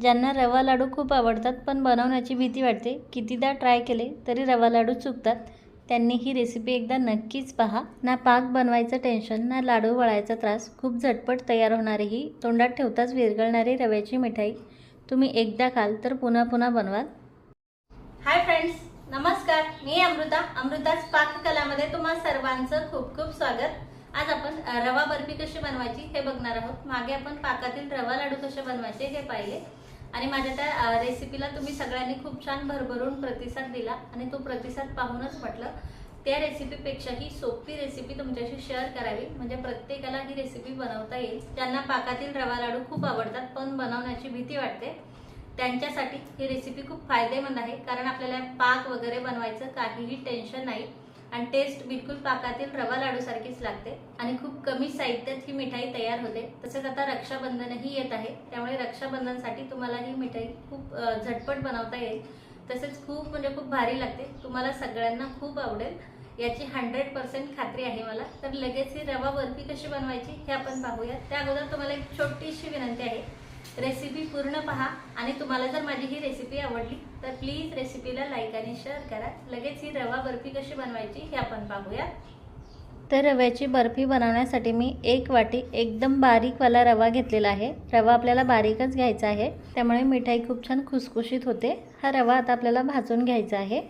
ज्यांना रवा लाडू खूप आवडतात पण बनवण्याची भीती वाटते, कितीदा ट्राय केले तरी रवा लाडू चुकतात, त्यांनी ही रेसिपी एकदा नक्कीच पहा। ना पाक बनवायचं टेन्शन, ना लाडू वळायचा त्रास, खूप झटपट तयार होणारी ही तोंडात ठेवताच विरघळणारी रव्याची मिठाई तुम्ही एकदा खाल तर पुन्हा पुन्हा बनवाल। हाय फ्रेंड्स, नमस्कार। मी अमृताच पाककलामध्ये तुम्हा सर्वांचं खूप खूप स्वागत। आज आपण रवा बर्फी कशी बनवायची हे बघणार आहोत। मागे आपण पाकातील रवा लाडू कसे बनवायचे हे पाहिले आणि माझ्या त्या रेसिपीला तुम्ही सगळ्यांनी खूप छान भरभरून प्रतिसाद दिला आणि तो प्रतिसाद पाहूनच म्हटलं त्या रेसिपीपेक्षा ही सोपी रेसिपी तुमच्याशी शेअर करावी, म्हणजे प्रत्येकाला ही रेसिपी बनवता येईल। ज्यांना पाकातील रवा लाडू खूप आवडतात पण बनवण्याची भीती वाटते त्यांच्यासाठी ही रेसिपी खूप फायदेमंद आहे, कारण आपल्याला पाक वगैरे बनवायचं काहीही टेन्शन नाही आणि टेस्ट बिलकुल पाकातील रवा लाडू सारखीच लागते आणि खूप कमी साहित्यात ही मिठाई तयार होते। तसेच आता रक्षाबंधनही येत आहे, त्यामुळे रक्षाबंधनसाठी तुम्हाला ही मिठाई खूप झटपट बनवता येईल। तसेच खूप खूप भारी लागते, तुम्हाला सगळ्यांना खूप आवडेल याची 100% खात्री आहे मला। तर लगेच ही रवा बर्फी कशी बनवायची हे आपण पाहूया। त्या अगोदर तुम्हाला एक छोटीशी विनंती आहे, रेसिपी पूर्ण पहा आणि तुम्हाला जर माझी ही रेसिपी आवडली तर प्लीज रेसिपीला लाईक आणि शेअर करा। लगेच ही रवा बर्फी कशी बनवायची हे आपण पाहूया। तर रव्याची बर्फी बनवण्यासाठी मी 1 वाटी एकदम बारीकवाला रवा घेतलेला आहे। रवा आपल्याला बारीकच घ्यायचा आहे, त्यामुळे मिठाई खूप छान खुसखुशीत होते। हा रवा आता आपल्याला भाजून घ्यायचा आहे।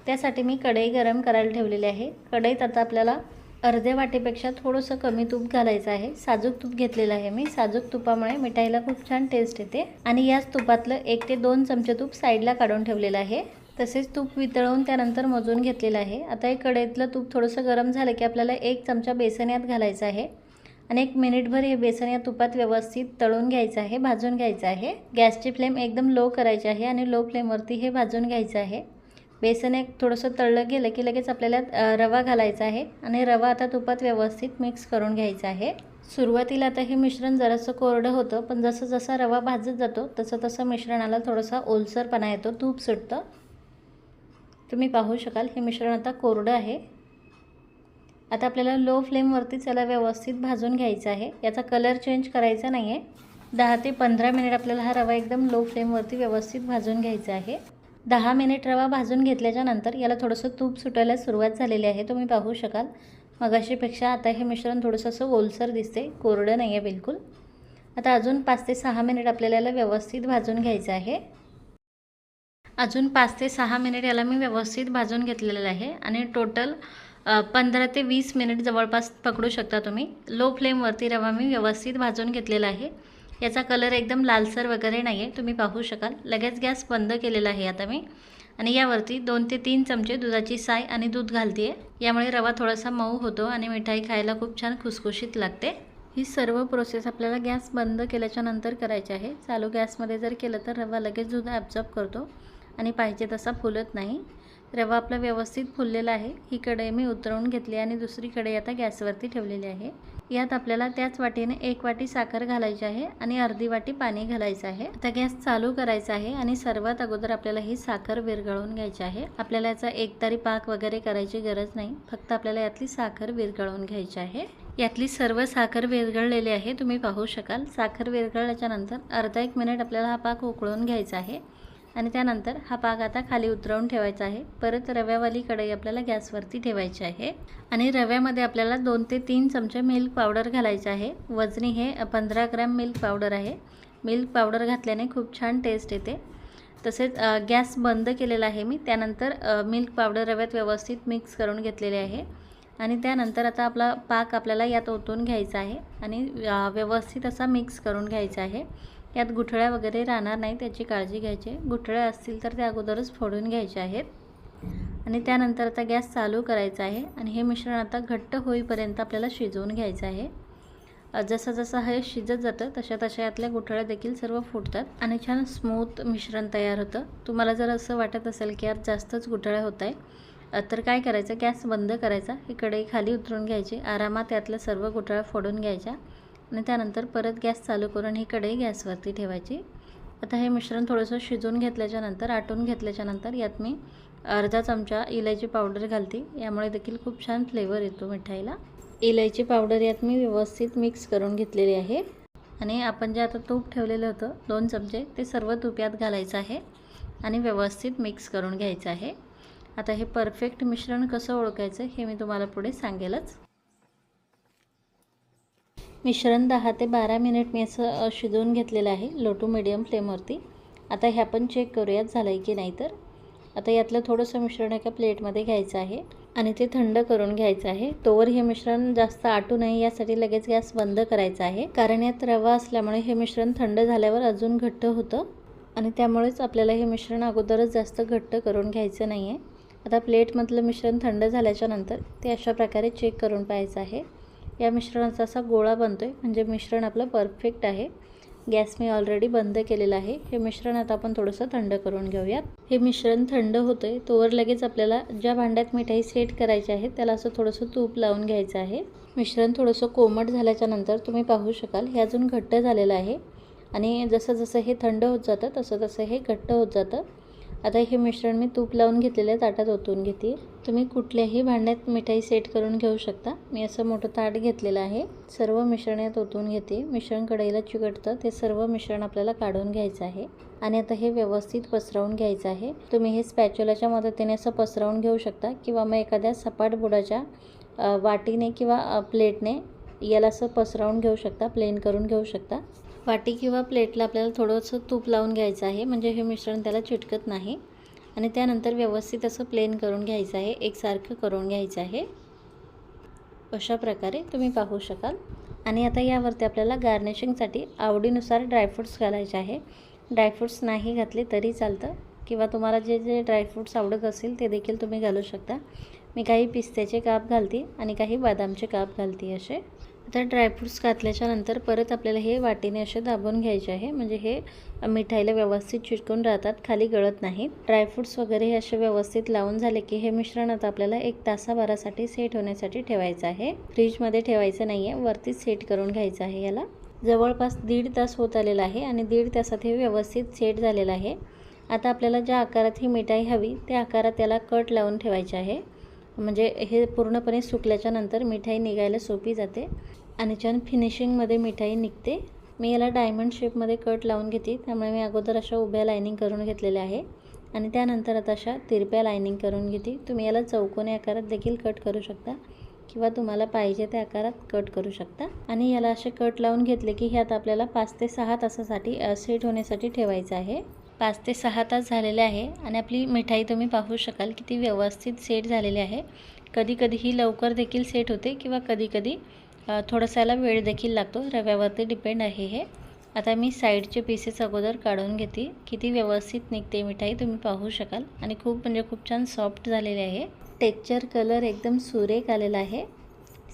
त्यासाठी मी कढई गरम करायला ठेवलेली आहे। कढईत आता आपल्याला अर्ध्या वाटीपेक्षा थोडंसं कमी तूप घालायचं आहे। साजूक तूप घेतलेलं आहे मी। साजूक तुपामुळे मिठाईला खूप छान टेस्ट येते आणि याच तुपातलं 1 ते 2 चमचे तूप साईडला काढून ठेवलेलं आहे। तसेच तूप वितळवून त्यानंतर मोजून घेतलेलं आहे। आता हे कढईतलं तूप थोडंसं गरम झालं की आपल्याला 1 चमचा बेसन यात घालायचं आहे आणि 1 मिनिटभर हे बेसन या तुपात व्यवस्थित तळून घ्यायचं आहे, भाजून घ्यायचं आहे। गॅसची फ्लेम एकदम लो करायची आहे आणि लो फ्लेमवरती हे भाजून घ्यायचं आहे। बेसन एक थोडंसं तळलं गेलं की लगेच आपल्याला रवा घालायचा आहे आणि रवा आता तुपात व्यवस्थित मिक्स करून घ्यायचा आहे। सुरुवातीला आता हे मिश्रण जरासं कोरडं होतं, पण जसं जसा रवा भाजत जातो तसं तसं मिश्रणाला थोडासा ओलसरपणा येतो, तूप सुटतं। तुम्ही पाहू शकाल हे मिश्रण आता कोरडं आहे। आता आपल्याला लो फ्लेमवरती त्याला व्यवस्थित भाजून घ्यायचं आहे। याचा कलर चेंज करायचा नाही आहे। 10 ते 15 मिनिट आपल्याला हा रवा एकदम लो फ्लेमवरती व्यवस्थित भाजून घ्यायचा आहे। 10 मिनिट रवा भाजून घेतल्याच्या नंतर याला थोडंसं तूप सुटायला सुरुवात झालेली आहे, तुम्ही पाहू शकाल। मगाशीपेक्षा आता हे मिश्रण थोडंसं असं ओलसर दिसते, कोरडं नाही आहे बिलकुल। आता अजून 5 ते 6 मिनिट आपल्याला याला व्यवस्थित भाजून घ्यायचं आहे। अजून 5 ते 6 मिनिट याला मी व्यवस्थित भाजून घेतलेलं आहे आणि टोटल 15 ते 20 मिनिट जवळपास पकडू शकता तुम्ही। लो फ्लेमवरती रवा मी व्यवस्थित भाजून घेतलेला आहे। याचा कलर एकदम लालसर वगैरे नाही आहे, तुम्ही पाहू शकाल। लगेच गॅस बंद केलेला आहे आता मी आणि यावरती 2 ते 3 चमचे दुधाची साय आणि दूध घालते आहे। यामुळे रवा थोडासा मऊ होतो आणि मिठाई खायला खूप छान खुसखुशीत लागते। ही सर्व प्रोसेस आपल्याला गॅस बंद केल्याच्या नंतर करायची आहे। चालू गॅसमध्ये जर केलं तर रवा लगेच दूध ॲब्झॉर्ब करतो आणि पाहिजे तसा फुलत नाही। रवा आपला व्यवस्थित फुललेला आहे। ही कढई मी उतरवून घेतली आणि दुसरी कढई आता गॅसवरती ठेवलेली आहे। यात आपल्याला त्याच वाटीने 1 वाटी साखर घालायची आहे आणि अर्धी वाटी पाणी घालायचं आहे। आता गॅस चालू करायचा आहे आणि सर्वात अगोदर आपल्याला ही साखर विरघळवून घ्यायची आहे। आपल्याला याचा एकतारी पाक वगैरे करायची गरज नाही, फक्त आपल्याला यातली साखर विरघळवून घ्यायची आहे। यातली सर्व साखर विरघळलेली आहे, तुम्ही पाहू शकाल। साखर विरघळल्याच्या नंतर अर्धा 1 मिनिट आपल्याला हा पाक उकळून घ्यायचा आहे आणि त्यानंतर हा पाक आता खाली उतरवून ठेवायचा आहे। परत रव्यावाली कढई आपल्याला गॅसवरती ठेवायची आहे आणि रव्यामध्ये आपल्याला 2 ते 3 चमचे मिल्क पावडर घालायचे आहे। वजनी हे 15 ग्रॅम मिल्क पावडर आहे। मिल्क पावडर घातल्याने खूप छान टेस्ट येते। तसेच गॅस बंद केलेला आहे मी। त्यानंतर मिल्क पावडर रव्यात व्यवस्थित मिक्स करून घेतलेले आहे आणि त्यानंतर आता आपला पाक आपल्याला यात ओतून घ्यायचा आहे आणि व्यवस्थित असा मिक्स करून घ्यायचा आहे। यात गुठळ्या वगैरे राहणार नाही, त्याची काळजी घ्यायची। गुठळ्या असतील तर त्या अगोदरच फोडून घ्यायचे आहेत आणि त्यानंतर आता गॅस चालू करायचा आहे आणि हे मिश्रण आता घट्ट होईपर्यंत आपल्याला शिजवून घ्यायचं आहे। जसं जसं हे शिजत जातं तशा तशा यातल्या गुठळ्या देखील सर्व फुटतात आणि छान स्मूथ मिश्रण तयार होतं। तुम्हाला जर असं वाटत असेल की यात जास्तच गुठळ्या होत आहे तर काय करायचं, गॅस बंद करायचा, ही कढई खाली उतरून घ्यायची, आरामात यातल्या सर्व गुठळ्या फोडून घ्यायच्या आणि त्यानंतर परत गॅस चालू करून ही कढई गॅसवरती ठेवायची। आता हे मिश्रण थोडंसं शिजवून घेतल्याच्या नंतर, आटून घेतल्याच्या नंतर यात मी अर्धा चमचा इलायची पावडर घालते, यामुळे देखील खूप छान फ्लेवर येतो मिठाईला। इलायची पावडर यात मी व्यवस्थित मिक्स करून घेतलेली आहे आणि आपण जे आता तूप ठेवलेलं होतं 2 चमचे ते सर्व तूप यात घालायचं आहे आणि व्यवस्थित मिक्स करून घ्यायचं आहे. आता हे परफेक्ट मिश्रण कसं ओळखायचं हे मी तुम्हाला पुढे सांगेलच. मिश्रण 10 ते 12 मिनिट मी असं शिजवून घेतलेलं आहे लो टू मीडियम फ्लेमवरती. आता हे आपण चेक करूयात झालं आहे की नाही. तर आता यातलं थोडंसं मिश्रण एका प्लेटमध्ये घ्यायचं आहे आणि ते थंड करून घ्यायचं आहे. तोवर हे मिश्रण जास्त आटू नये यासाठी लगेच गॅस बंद करायचा आहे, कारण यात रवा असल्यामुळे हे मिश्रण थंड झाल्यावर अजून घट्ट होतं आणि त्यामुळेच आपल्याला हे मिश्रण अगोदरच जास्त घट्ट करून घ्यायचं नाही आहे. आता प्लेटमधलं मिश्रण थंड झाल्याच्या नंतर ते अशा प्रकारे चेक करून पाहायचं आहे. या मिश्रणाचा असा गोळा बनतो आहे म्हणजे मिश्रण आपलं परफेक्ट आहे. गॅस मी ऑलरेडी बंद केलेला आहे. हे मिश्रण आता आपण थोडंसं थंड करून घेऊयात. हे मिश्रण थंड होतं आहे तोवर लगेच आपल्याला ज्या भांड्यात मिठाई सेट करायची आहे त्याला असं थोडंसं तूप लावून घ्यायचं आहे. मिश्रण थोडंसं कोमट झाल्याच्या नंतर तुम्ही पाहू शकाल हे अजून घट्ट झालेलं आहे आणि जसं जसं हे थंड होत जातं तसं तसं हे घट्ट होत जातं. आता हे मिश्रण मी तूप लावून घेतलेल्या ताटात ओतून घेते. तुम्ही कुठल्याही भांड्यात मिठाई सेट करून घेऊ शकता. मी असं मोठं ताट घेतलेलं आहे. सर्व मिश्रण यात ओतून घेते. मिश्रण कढईला चिकटतं ते सर्व मिश्रण आपल्याला काढून घ्यायचं आहे आणि आता हे व्यवस्थित पसरवून घ्यायचं आहे. तुम्ही हे स्पॅच्युलाच्या मदतीने असं पसरवून घेऊ शकता किंवा मग एखाद्या सपाट बुडाच्या वाटीने किंवा प्लेटने याला असं पसरवून घेऊ शकता, प्लेन करून घेऊ शकता. वाटी किंवा प्लेटला आपल्याला थोडंसं तूप लावून घ्यायचं आहे म्हणजे हे मिश्रण त्याला चिटकत नाही आणि त्यानंतर व्यवस्थित असं प्लेन करून घ्यायचं आहे, एकसारखं करून घ्यायचं आहे. अशा प्रकारे तुम्ही पाहू शकाल. आणि आता यावरती आपल्याला गार्निशिंगसाठी आवडीनुसार ड्रायफ्रूट्स घालायचे आहे. ड्रायफ्रूट्स नाही घातले तरी चालतं किंवा तुम्हाला जे जे ड्रायफ्रूट्स आवडत असेल ते देखील तुम्ही घालू शकता. मी काही पिस्त्याचे काप घालते आणि काही बदामचे काप घालते असे. आता ड्रायफ्रूट्स घातल्याच्या नंतर परत आपल्याला हे वाटीने असे दाबून घ्यायचे आहे म्हणजे हे मिठाईला व्यवस्थित चिटकून राहतात, खाली गळत नाहीत. ड्रायफ्रूट्स वगैरे हे असे व्यवस्थित लावून झाले की हे मिश्रण आता आपल्याला 1 तासाभरासाठी सेट होण्यासाठी ठेवायचं आहे. फ्रीजमध्ये ठेवायचं नाही आहे, वरतीच सेट करून घ्यायचं आहे. याला जवळपास 1.5 तास होत आलेला आहे आणि 1.5 तासात हे व्यवस्थित सेट झालेलं आहे. आता आपल्याला ज्या आकारात ही मिठाई हवी त्या आकारात त्याला कट लावून ठेवायचे आहे म्हणजे हे पूर्णपणे सुकल्याच्या नंतर मिठाई निघायला सोपी जाते आणि छान फिनिशिंगमध्ये मिठाई निघते. मी याला डायमंड शेपमध्ये कट लावून घेते, त्यामुळे मी अगोदर अशा उभ्या लायनिंग करून घेतलेल्या आहे आणि त्यानंतर आता अशा तिरप्या लायनिंग करून घेते. तुम्ही याला चौकोनी आकारात देखील कट करू शकता किंवा तुम्हाला पाहिजे त्या आकारात कट करू शकता. आणि याला असे कट लावून घेतले की ह्यात आपल्याला 5 ते 6 तासासाठी सेट होण्यासाठी ठेवायचं आहे. 5 ते 6 तास झालेले आहे आणि आपली मिठाई तुम्ही पाहू शकाल किती व्यवस्थित सेट झालेली आहे. कधी कधी ही लवकर देखील सेट होते किंवा कधी कधी थोडासा याला वेळ देखील लागतो, रव्यावरती डिपेंड आहे हे. आता मी साईडचे पीसेस अगोदर काढून घेते. किती व्यवस्थित निघते मिठाई तुम्ही पाहू शकाल आणि खूप छान सॉफ्ट झालेले आहे. टेक्स्चर कलर एकदम सुरेख आलेला आहे.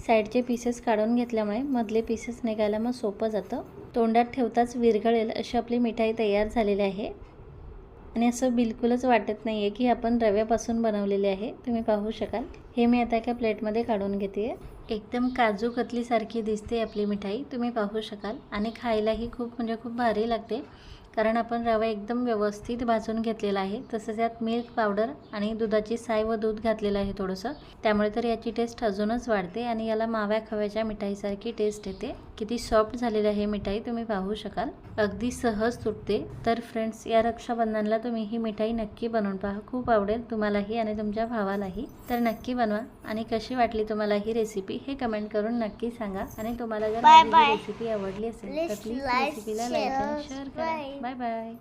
साईडचे पीसेस काढून घेतल्यामुळे मधले पीसेस निघायला मग सोपं जातं. तोंडात ठेवताच विरघळेल अशी आपली मिठाई तयार झालेली आहे आणि असं बिलकुलच वाटत नाही आहे की आपण रव्यापासून बनवलेले आहे. तुम्ही पाहू शकाल. हे मी आता एका प्लेटमध्ये काढून घेते. एकदम काजू कतलीसारखी दिसते आपली मिठाई, तुम्ही पाहू शकाल. आणि खायलाही खूप भारी लागते कारण आपण रवा एकदम व्यवस्थित भाजून घेतलेला आहे. तसंच यात मिल्क पावडर आणि दुधाची साय व दूध घातलेलं आहे थोडंसं, त्यामुळे तर याची टेस्ट अजूनच वाढते आणि याला माव्या खव्याच्या मिठाईसारखी टेस्ट येते. किती सॉफ्ट झालेली आहे मिठाई तुम्ही पाहू शकाल, अगदी सहज तुटते. तर फ्रेंड्स, या रक्षाबंधनला तुम्ही ही मिठाई नक्की बनवून पहा, खूप आवडेल तुम्हालाही आणि तुमच्या भावालाही. तर नक्की बनवा आणि कशी वाटली तुम्हाला ही रेसिपी हे कमेंट करून नक्की सांगा. आणि तुम्हाला जर माझी रेसिपी आवडली असेल तर प्लीज रेसिपीला लाईक आणि शेअर करा. Bye bye.